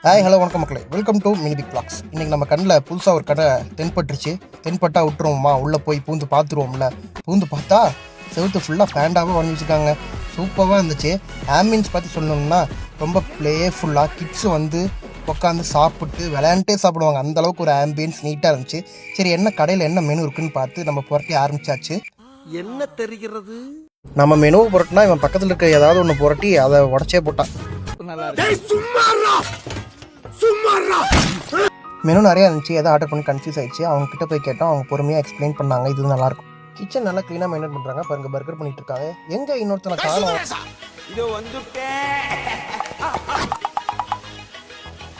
Hi hello வணக்கம் மக்களே, welcome to mini big blocks. இன்றைக்கி நம்ம கண்ணில் புதுசாக ஒரு கடை தென்பட்டுருச்சு. தென்பட்டா விட்டுருவோமா, உள்ளே போய் பூந்து பார்த்துருவோம்ல. பூந்து பார்த்தா செவுத்து ஃபுல்லாக ஃபேண்டாகவே பண்ணி வச்சுருக்காங்க. சூப்பராக இருந்துச்சு. ஆம்பியன்ஸ் பற்றி சொல்லணும்னா ரொம்ப ப்ளேஃபுல்லாக கிட்ஸு வந்து உட்காந்து சாப்பிட்டு விளையாண்டே சாப்பிடுவாங்க. அந்தளவுக்கு ஒரு ஆம்பியன்ஸ் நீட்டாக இருந்துச்சு. சரி, என்ன கடையில் என்ன மெனு இருக்குன்னு பார்த்து நம்ம புரட்டி ஆரம்பிச்சாச்சு. என்ன தெரிகிறது? நம்ம மெனுவை புரட்டினா இவன் பக்கத்தில் இருக்க ஏதாவது ஒன்று புரட்டி அதை உடச்சே போட்டான். மெனு நிறையா இருந்துச்சு. எதை ஆர்டர் பண்ணி கன்ஃபியூஸ் ஆயிடுச்சு. அவங்க கிட்ட போய் கேட்டோம். அவங்க பொறுமையாக எக்ஸ்பிளைன் பண்ணாங்க. இது நல்லாயிருக்கும். கிச்சன் நல்லா க்ளீனாக மெயின்டைன் பண்ணுறாங்க. பாருங்க, பர்கர் பண்ணிட்டு இருக்காங்க. எங்கே இன்னொருத்தனை காணோம்.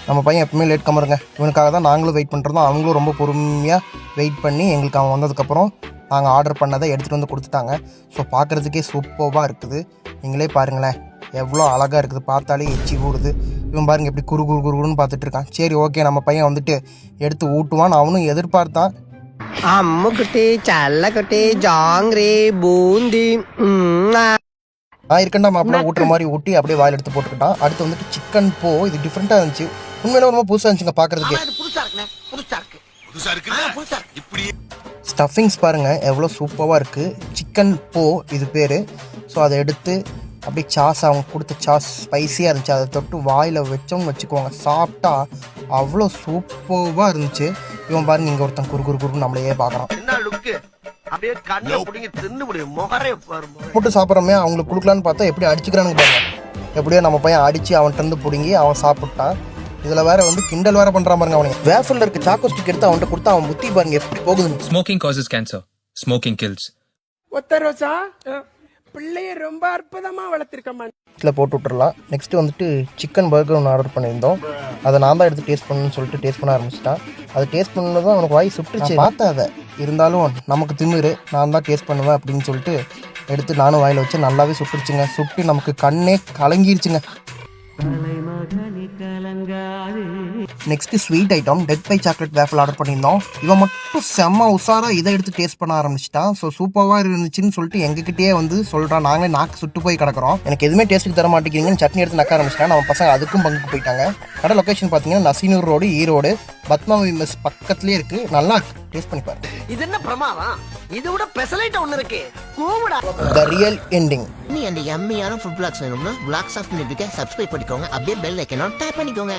நம்ம பையன் எப்பவுமே லேட் கம்மருங்க. இவனுக்காக தான் நாங்களும் வெயிட் பண்ணுறோம். அவங்களும் ரொம்ப பொறுமையாக வெயிட் பண்ணி எங்களுக்கு அவன் வந்ததுக்கப்புறம் நாங்கள் ஆர்டர் பண்ணதை எடுத்துகிட்டு வந்து கொடுத்துட்டாங்க. ஸோ பார்க்குறதுக்கே சூப்பராக இருக்குது. நீங்களே பாருங்களேன், எவ்வளோ அழகாக இருக்குது. பார்த்தாலே எச்சி ஊடுது. இவன் பாருங்க எப்படி குரு குரு குருன்னு பார்த்துட்டு இருக்கான். சரி, ஓகே, நம்ம பையன் வந்துட்டு எடுத்து ஊட்டுவான்னு அவனும் எதிர்பார்த்தான். அம்முக்குட்டி சல்லக்குட்டி ஜாங்கிரி பூந்தி நான் இருக்கேன்டா மாப்பிள்ள ஊட்டுற மாதிரி ஊட்டி அப்படியே வாயில் எடுத்து போட்டுக்கிட்டான். அடுத்து வந்துட்டு சிக்கன் போ. இது டிஃப்ரெண்ட்டாக இருந்துச்சு. உண்மையில ரொம்ப புதுசாக இருந்துச்சுங்க பார்க்குறதுக்கு. ஸ்டஃபிங்ஸ் பாருங்கள் எவ்வளோ சூப்பராக இருக்குது. சிக்கன் போ இது பேர். ஸோ அதை எடுத்து அப்படியே சாஸ், அவங்க கொடுத்த சாஸ் ஸ்பைஸியாக இருந்துச்சு. அதை தொட்டு வாயில் வச்சோம்னு வச்சுக்குவாங்க. சாப்பிட்டா அவ்வளோ சூப்பராக இருந்துச்சு. இவன் பாருங்க, இங்கே ஒருத்தன் குறு குறு குறுன்னு நம்மளையே பார்க்குறான். போட்டு சாப்பிட்றோமே, அவங்களுக்கு கொடுக்கலான்னு பார்த்தா எப்படி அடிச்சுக்கிறானுங்க பாருங்க. எப்படியோ நம்ம பையன் அடித்து அவன்கிட்ட பிடுங்கி அவன் சாப்பிட்டான். இதில் வேற வந்து கிண்டல் வேற பண்ணுறான் பாருங்க. அவனுக்கு வேஃபரில் இருக்க சாக்கோ ஸ்டிக் எடுத்து அவன்கிட்ட கொடுத்தா அவன் புத்தி பாருங்க எப்படி போகுது. Smoking causes cancer. Smoking kills. ஒத்தரோசா பிள்ளைய ரொம்ப அற்புதமா வளர்த்திருக்கமா. இதில் போட்டு விட்டுறலாம். நெக்ஸ்ட்டு வந்துட்டு சிக்கன் பர்கர் ஒன்று ஆர்டர் பண்ணியிருந்தோம். அதை நான் தான் எடுத்து டேஸ்ட் பண்ணணும்னு சொல்லிட்டு டேஸ்ட் பண்ண ஆரம்பிச்சிட்டான். அது டேஸ்ட் பண்ணதான் அவனுக்கு வாய் சுட்டுச்சு. பார்த்தா அதை இருந்தாலும் நமக்கு திமிரு, நான் தான் டேஸ்ட் பண்ணுவேன் அப்படின்னு சொல்லிட்டு எடுத்து நானும் வாயில் வச்சு நல்லாவே சுட்டுருச்சுங்க. சுட்டு நமக்கு கண்ணே கலங்கிருச்சுங்க. Next sweet item death by chocolate waffle order பண்ணியிருந்தோம். இவன் மட்டும் செம்ம உஷாராக இதை எடுத்து டேஸ்ட் பண்ண ஆரம்பிச்சிட்டான். ஸோ சூப்பராக இருந்துச்சுன்னு சொல்லிட்டு எங்ககிட்டயே வந்து சொல்கிறான். நாங்களே நாக்கு சுட்டு போய் கிடக்கிறோம். எனக்கு எதுவுமே டேஸ்ட்டுக்கு தர மாட்டேங்கிறீங்கன்னு சட்னி எடுத்து நக்க ஆரம்பிச்சிட்டான். நம்ம பசங்க அதுக்கும் பங்குக்கு போயிட்டாங்க. கடை லொக்கேஷன் பார்த்தீங்கன்னா நசீனூர் ரோடு, ஈரோடு, பத்மாவி மெஸ் பக்கத்துலேயே இருக்குது. நல்லா இருக்கு, டேஸ்ட் பண்ணி பாருங்க. இது என்ன பிரமாதம்? இது விட பெசலைட் ஒன்று இருக்கு. கூவுடா. The real ending. நீ அந்த எம்மியான ஃபுட் பிளாக்ஸ் வேணும்னா பிளாக்ஸ் ஆஃப் மினிபிக்கை சப்ஸ்கிரைப் பண்ணிக்கோங்க. அப்படியே பெல் ஐக்கனும் டேப் பண்ணிக்கோங்க.